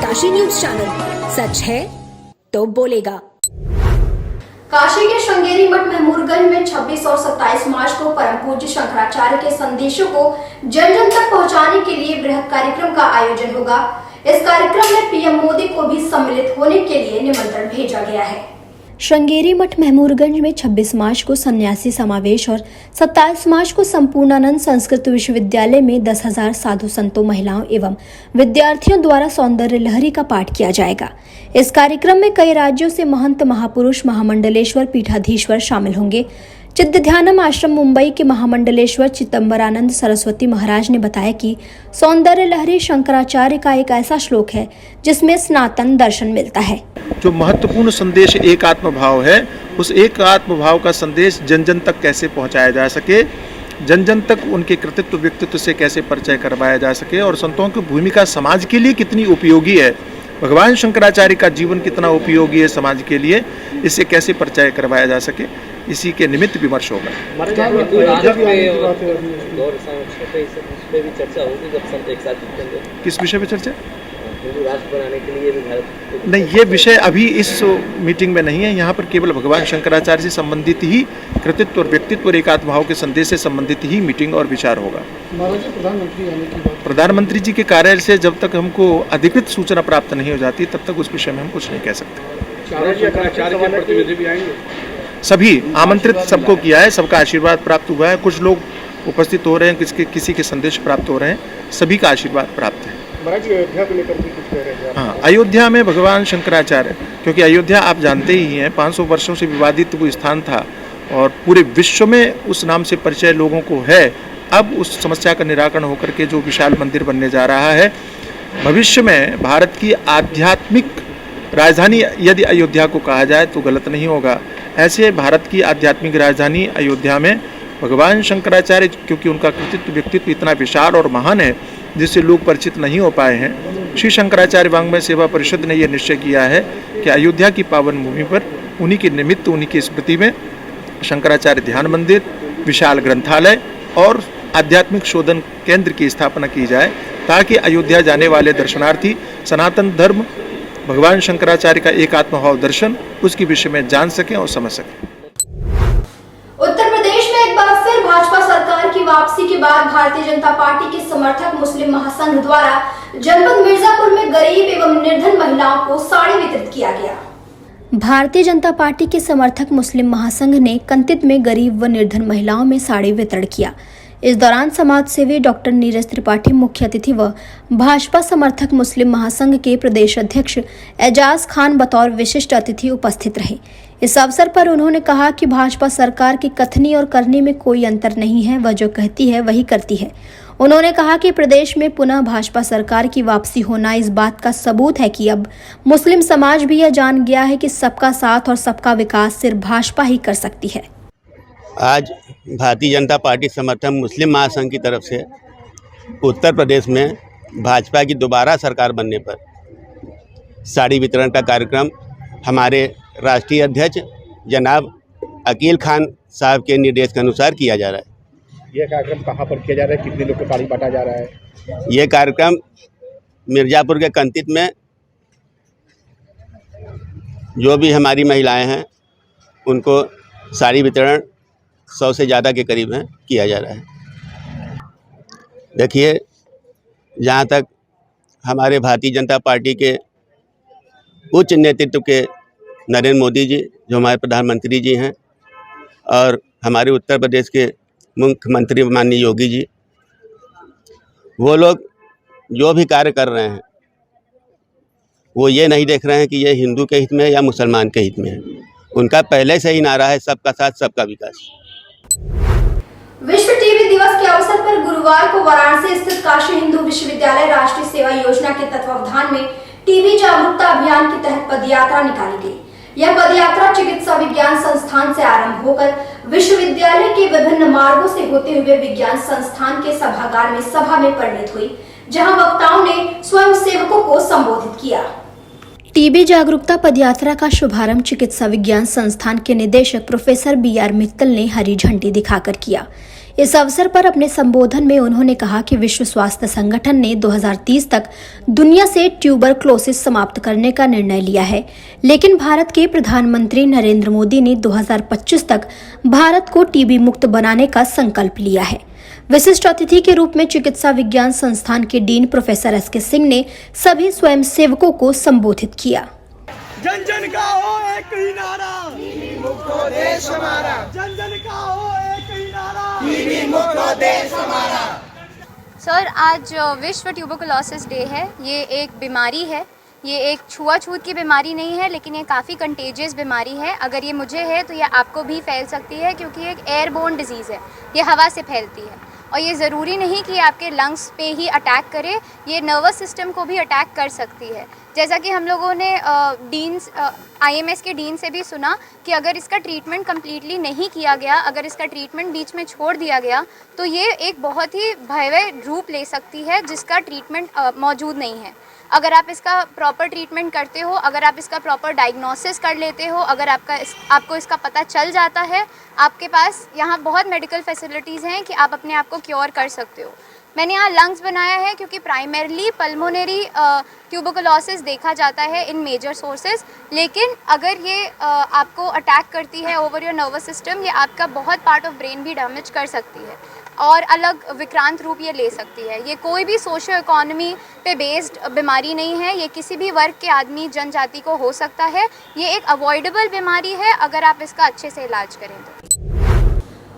Kashi news channel, सच है तो बोलेगा। काशी के श्रृंगेरी मठ महमूदगंज में 26 और 27 मार्च को परम पूज्य शंकराचार्य के संदेशों को जन जन तक पहुंचाने के लिए बृहद कार्यक्रम का आयोजन होगा। इस कार्यक्रम में पीएम मोदी को भी सम्मिलित होने के लिए निमंत्रण भेजा गया है। श्रृंगेरी मठ महमूदगंज में 26 मार्च को सन्यासी समावेश और 27 मार्च को संपूर्णानंद संस्कृत विश्वविद्यालय में 10,000 साधु संतों, महिलाओं एवं विद्यार्थियों द्वारा सौंदर्य लहरी का पाठ किया जाएगा। इस कार्यक्रम में कई राज्यों से महंत, महापुरुष, महामंडलेश्वर, पीठाधीश्वर शामिल होंगे। चित्तध्यानम आश्रम मुंबई के महामंडलेश्वर चिदंबरानंद सरस्वती महाराज ने बताया कि सौंदर्य लहरी शंकराचार्य का एक ऐसा श्लोक है जिसमें सनातन दर्शन मिलता है। जो महत्वपूर्ण संदेश एक आत्म भाव है, उस एक आत्म भाव का संदेश जन जन तक कैसे पहुंचाया जा सके, जन जन तक उनके कृतित्व व्यक्तित्व से कैसे परिचय करवाया जा सके और संतों की भूमिका समाज के लिए कितनी उपयोगी है, भगवान शंकराचार्य का जीवन कितना उपयोगी है समाज के लिए, इससे कैसे परिचय करवाया जा सके, इसी के निमित्त विमर्श होगा। किस विषय पे चर्चा? हिंदू राष्ट्र बनाने के लिए भी भारत नहीं, ये विषय अभी इस मीटिंग में नहीं है। यहाँ पर केवल भगवान शंकराचार्य से संबंधित ही कृतित्व और व्यक्तित्व और एकात्म भाव के संदेश से संबंधित ही मीटिंग और विचार होगा। प्रधानमंत्री जी के कार्यालय से जब तक हमको अधिकृत सूचना प्राप्त नहीं हो जाती तब तक उस विषय में हम कुछ नहीं कह सकते। सभी आमंत्रित सबको किया है, सबका आशीर्वाद प्राप्त हुआ है। कुछ लोग उपस्थित हो रहे हैं, किसी के संदेश प्राप्त हो रहे हैं, सभी का आशीर्वाद प्राप्त है। अयोध्या को लेकर भी कुछ कह रहे हैं? हाँ, अयोध्या में भगवान शंकराचार्य, क्योंकि अयोध्या आप जानते ही हैं 500 वर्षों से विवादित वो स्थान था और पूरे विश्व में उस नाम से परिचय लोगों को है। अब उस समस्या का निराकरण होकर के जो विशाल मंदिर बनने जा रहा है, भविष्य में भारत की आध्यात्मिक राजधानी यदि अयोध्या को कहा जाए तो गलत नहीं होगा। ऐसे भारत की आध्यात्मिक राजधानी अयोध्या में भगवान शंकराचार्य, क्योंकि उनका कृतित्व व्यक्तित्व इतना विशाल और महान है जिससे लोग परिचित नहीं हो पाए हैं, श्री शंकराचार्य वाङ्मय सेवा परिषद ने यह निश्चय किया है कि अयोध्या की पावन भूमि पर उन्हीं के निमित्त, उन्हीं की स्मृति में शंकराचार्य ध्यान मंदिर, विशाल ग्रंथालय और आध्यात्मिक शोधन केंद्र की स्थापना की जाए, ताकि अयोध्या जाने वाले दर्शनार्थी सनातन धर्म, भगवान शंकराचार्य का एकात्म भाव दर्शन, उसके विषय में जान सकें और समझ सकें। उत्तर प्रदेश में एक बार फिर भाजपा सरकार की वापसी के बाद भारतीय जनता पार्टी के समर्थक मुस्लिम महासंघ द्वारा जनपद मिर्जापुर में गरीब एवं निर्धन महिलाओं को साड़ी वितरित किया गया। भारतीय जनता पार्टी के समर्थक मुस्लिम महासंघ ने कंतित में गरीब व निर्धन महिलाओं में साड़ी वितरण किया। इस दौरान समाज सेवी डॉक्टर नीरज त्रिपाठी मुख्य अतिथि व भाजपा समर्थक मुस्लिम महासंघ के प्रदेश अध्यक्ष एजाज खान बतौर विशिष्ट अतिथि उपस्थित रहे। इस अवसर पर उन्होंने कहा कि भाजपा सरकार की कथनी और करनी में कोई अंतर नहीं है, वह जो कहती है वही करती है। उन्होंने कहा कि प्रदेश में पुनः भाजपा सरकार की वापसी होना इस बात का सबूत है कि अब मुस्लिम समाज भी यह जान गया है कि सबका साथ और सबका विकास सिर्फ भाजपा ही कर सकती है। आज भारतीय जनता पार्टी समर्थक मुस्लिम महासंघ की तरफ से उत्तर प्रदेश में भाजपा की दोबारा सरकार बनने पर साड़ी वितरण का कार्यक्रम हमारे राष्ट्रीय अध्यक्ष जनाब अकील खान साहब के निर्देश के अनुसार किया जा रहा है। यह कार्यक्रम कहाँ पर किया जा रहा है? कितने लोग को साड़ी बांटा जा रहा है? यह कार्यक्रम मिर्ज़ापुर के कंतित में जो भी हमारी महिलाएं हैं उनको साड़ी वितरण 100 से ज़्यादा के करीब में किया जा रहा है। देखिए, जहाँ तक हमारे भारतीय जनता पार्टी के उच्च नेतृत्व के नरेंद्र मोदी जी, जो हमारे प्रधानमंत्री जी हैं, और हमारे उत्तर प्रदेश के मुख्यमंत्री माननीय योगी जी, वो लोग जो भी कार्य कर रहे हैं वो ये नहीं देख रहे हैं कि ये हिंदू के हित में है या मुसलमान के हित में है। उनका पहले से ही नारा है सबका साथ सबका विकास। विश्व टीबी दिवस के अवसर पर गुरुवार को वाराणसी स्थित काशी हिंदू विश्वविद्यालय राष्ट्रीय सेवा योजना के तत्वावधान में टीबी जागरूकता अभियान के तहत पदयात्रा निकाली गई। यह पदयात्रा चिकित्सा विज्ञान संस्थान से आरंभ होकर विश्वविद्यालय के विभिन्न मार्गों से होते हुए विज्ञान संस्थान के सभागार में सभा में परिणत हुई, जहां वक्ताओं ने स्वयं सेवकों को संबोधित किया। टीबी जागरूकता पदयात्रा का शुभारंभ चिकित्सा विज्ञान संस्थान के निदेशक प्रोफेसर BR मित्तल ने हरी झंडी दिखाकर किया। इस अवसर पर अपने संबोधन में उन्होंने कहा कि विश्व स्वास्थ्य संगठन ने 2030 तक दुनिया से ट्यूबरक्लोसिस समाप्त करने का निर्णय लिया है, लेकिन भारत के प्रधानमंत्री नरेंद्र मोदी ने 2025 तक भारत को टीबी मुक्त बनाने का संकल्प लिया है। विशिष्ट अतिथि के रूप में चिकित्सा विज्ञान संस्थान के डीन प्रोफेसर एस.के. सिंह ने सभी स्वयंसेवकों को संबोधित किया। जन जन का हो एक ही नारा, टीबी मुक्त देश हमारा। जन जन का हो एक ही नारा, टीबी मुक्त देश हमारा। सर, आज विश्व ट्यूबरकुलोसिस डे है। ये एक बीमारी है, ये एक छुआछूत की बीमारी नहीं है, लेकिन ये काफ़ी कंटेजियस बीमारी है। अगर ये मुझे है तो ये आपको भी फैल सकती है, क्योंकि ये एक एयरबोर्न डिजीज़ है, ये हवा से फैलती है। और ये ज़रूरी नहीं कि आपके लंग्स पे ही अटैक करे, ये नर्वस सिस्टम को भी अटैक कर सकती है। जैसा कि हम लोगों ने IMS के डीन से भी सुना कि अगर इसका ट्रीटमेंट कम्प्लीटली नहीं किया गया, अगर इसका ट्रीटमेंट बीच में छोड़ दिया गया, तो ये एक बहुत ही भयावह रूप ले सकती है जिसका ट्रीटमेंट मौजूद नहीं है। अगर आप इसका प्रॉपर ट्रीटमेंट करते हो, अगर आप इसका प्रॉपर डायग्नोसिस कर लेते हो, अगर आपको इसका पता चल जाता है, आपके पास यहाँ बहुत मेडिकल फैसिलिटीज़ हैं कि आप अपने आप को क्योर कर सकते हो। मैंने यहाँ लंग्स बनाया है क्योंकि प्राइमरली पल्मोनरी ट्यूबरकुलोसिस देखा जाता है इन मेजर सोर्सेज, लेकिन अगर ये आपको अटैक करती है ओवर योर नर्वस सिस्टम, ये आपका बहुत पार्ट ऑफ ब्रेन भी डैमेज कर सकती है और अलग विक्रांत रूप ये ले सकती है। ये कोई भी सोशो इकोनॉमी पे बेस्ड बीमारी नहीं है, ये किसी भी वर्ग के आदमी जनजाति को हो सकता है। ये एक अवॉइडेबल बीमारी है अगर आप इसका अच्छे से इलाज करें तो।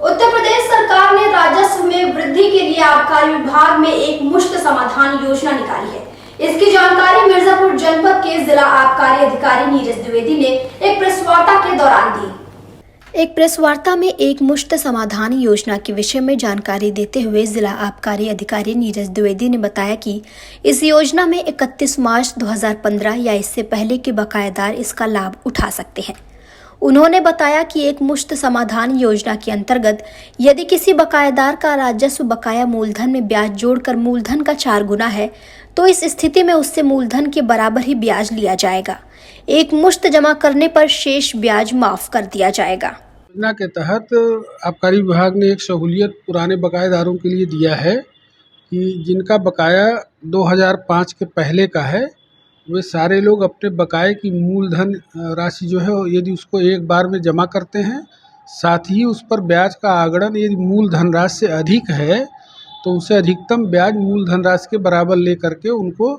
उत्तर प्रदेश सरकार ने राजस्व में वृद्धि के लिए आबकारी विभाग में एक मुश्त समाधान योजना निकाली है। इसकी जानकारी मिर्जापुर जनपद के जिला आबकारी अधिकारी नीरज द्विवेदी ने एक प्रेस वार्ता के दौरान दी। एक प्रेस वार्ता में एक मुश्त समाधान योजना के विषय में जानकारी देते हुए जिला आबकारी अधिकारी नीरज द्विवेदी ने बताया कि इस योजना में 31 मार्च 2015 या इससे पहले के बकायेदार इसका लाभ उठा सकते हैं। उन्होंने बताया कि एक मुश्त समाधान योजना के अंतर्गत यदि किसी बकायेदार का राजस्व बकाया मूलधन में ब्याज जोड़कर मूलधन का 4 गुना है, तो इस स्थिति में उससे मूलधन के बराबर ही ब्याज लिया जाएगा। एक मुश्त जमा करने पर शेष ब्याज माफ कर दिया जाएगा। योजना के तहत आबकारी विभाग ने एक सहूलियत पुराने बकायेदारों के लिए दिया है कि जिनका बकाया 2005 के पहले का है, वे सारे लोग अपने बकाये की मूलधन राशि जो है यदि उसको एक बार में जमा करते हैं, साथ ही उस पर ब्याज का आगणन यदि मूलधन राशि से अधिक है तो उसे अधिकतम ब्याज मूलधन राशि के बराबर ले करके उनको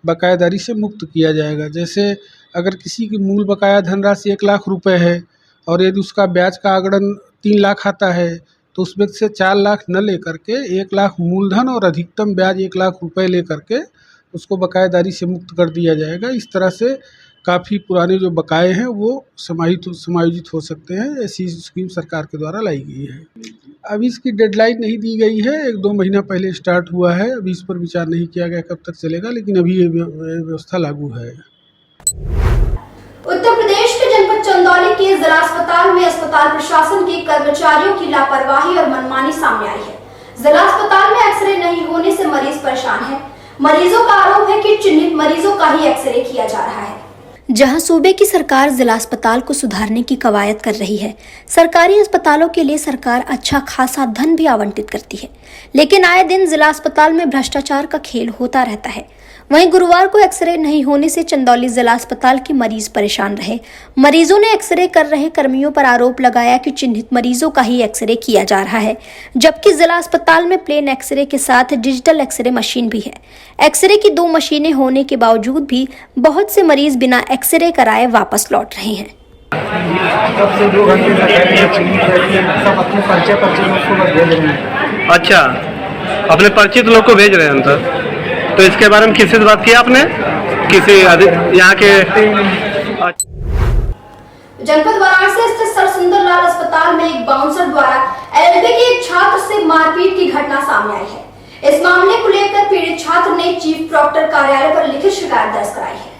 बकायेदारी से मुक्त किया जाएगा। जैसे अगर किसी की मूल बकाया धनराशि 1 लाख रुपए है और यदि उसका ब्याज का आगणन 3 लाख आता है, तो उस व्यक्ति से 4 लाख न ले करके 1 लाख मूलधन और अधिकतम ब्याज 1 लाख रुपए ले करके उसको बकायेदारी से मुक्त कर दिया जाएगा। इस तरह से काफ़ी पुराने जो बकाये हैं वो समायोजित हो सकते हैं। ऐसी स्कीम सरकार के द्वारा लाई गई है। अभी इसकी डेडलाइन नहीं दी गई है, 1-2 महीना पहले स्टार्ट हुआ है। अभी इस पर विचार नहीं किया गया कब तक चलेगा, लेकिन अभी ये व्यवस्था लागू है। उत्तर प्रदेश के जनपद चंदौली के जिला अस्पताल में अस्पताल प्रशासन के कर्मचारियों की लापरवाही और मनमानी सामने आई है। जिला अस्पताल में एक्सरे नहीं होने से मरीज परेशान है। मरीजों का आरोप है कि चिन्हित मरीजों का ही एक्सरे किया जा रहा है। जहां सूबे की सरकार जिला अस्पताल को सुधारने की कवायद कर रही है, सरकारी अस्पतालों के लिए सरकार अच्छा खासा धन भी आवंटित करती है, लेकिन आए दिन जिला अस्पताल में भ्रष्टाचार का खेल होता रहता है। वहीं गुरुवार को एक्सरे नहीं होने से चंदौली जिला अस्पताल के मरीज परेशान रहे। मरीजों ने एक्सरे कर रहे कर्मियों पर आरोप लगाया कि चिन्हित मरीजों का ही एक्सरे किया जा रहा है, जबकि जिला अस्पताल में प्लेन एक्सरे के साथ डिजिटल एक्सरे मशीन भी है। एक्सरे की 2 मशीनें होने के बावजूद भी बहुत से मरीज बिना एक्सरे कराए वापस लौट रहे हैं। अच्छा, अपने परिचित लोग को भेज रहे हैं अंदर, तो इसके बारे में किसी से बात की आपने? किसी यहाँ के? जनपद वाराणसी स्थित सर सुंदरलाल अस्पताल में एक बाउंसर द्वारा LLB के एक छात्र से मारपीट की घटना सामने आई है। इस मामले को लेकर पीड़ित छात्र ने चीफ प्रॉक्टर कार्यालय पर लिखित शिकायत दर्ज कराई है।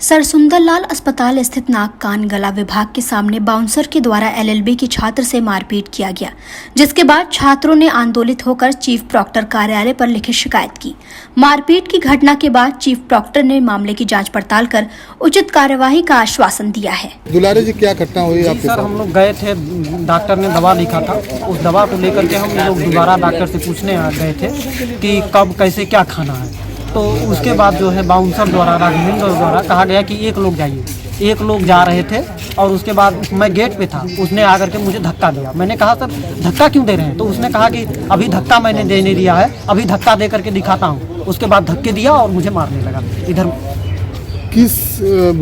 सर सुंदरलाल अस्पताल स्थित नाक कान गला विभाग के सामने बाउंसर के द्वारा एलएलबी के छात्र से मारपीट किया गया, जिसके बाद छात्रों ने आंदोलित होकर चीफ प्रॉक्टर कार्यालय पर लिखित शिकायत की। मारपीट की घटना के बाद चीफ प्रॉक्टर ने मामले की जांच पड़ताल कर उचित कार्यवाही का आश्वासन दिया है। दुलारे जी, क्या घटना हुई आपके साथ? हम लोग गए थे, डॉक्टर ने दवा लिखा था, उस दवा को लेकर के हम लोग दोबारा डॉक्टर से पूछने गए थे कि कब कैसे क्या खाना है। तो उसके बाद जो है बाउंसर द्वारा, राघवेंद्र द्वारा कहा गया कि एक लोग जाइए। एक लोग जा रहे थे और उसके बाद मैं गेट पे था, उसने आकर के मुझे धक्का दिया। मैंने कहा सर धक्का क्यों दे रहे हैं? तो उसने कहा कि अभी धक्का मैंने देने दिया है, अभी धक्का दे करके दिखाता हूँ। उसके बाद धक्के दिया और मुझे मारने लगा। इधर किस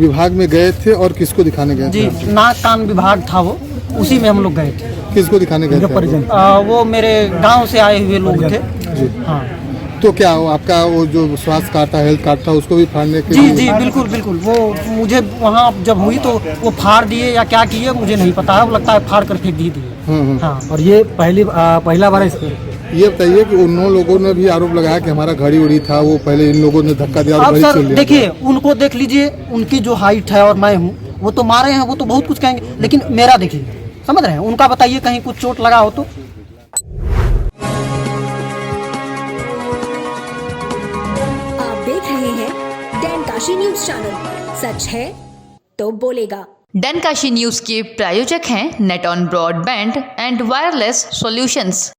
विभाग में गए थे और किसको दिखाने गए थे? जी, नाक कान विभाग था वो, उसी में हम लोग गए थे। किसको दिखाने गए थे? वो मेरे गाँव से आए हुए लोग थे। हाँ। तो क्या हो आपका वो जो स्वास्थ्य कार्ड था, हेल्थ कार्ड था, उसको भी फाड़ने के? जी बिल्कुल बिल्कुल। वो मुझे वहाँ जब हुई तो वो फाड़ दिए या क्या किए मुझे नहीं पता है, वो लगता है फाड़ कर फेंक दिए। हाँ। और ये पहला बार ये बताइए कि उन लोगों ने भी आरोप लगाया कि हमारा घड़ी उड़ी था, वो पहले इन लोगों ने धक्का दिया और अब घड़ी सर छीन लिया। देखिए, उनको देख लीजिए, उनकी जो हाइट है और मैं हूँ, वो तो मारे हैं, वो तो बहुत कुछ कहेंगे, लेकिन मेरा देखिए, समझ रहे हैं, उनका बताइए कहीं कुछ चोट लगा हो तो। देख रहे हैं डैन काशी न्यूज चैनल। सच है तो बोलेगा। डैन काशी न्यूज के प्रायोजक हैं net on broadband and wireless solutions.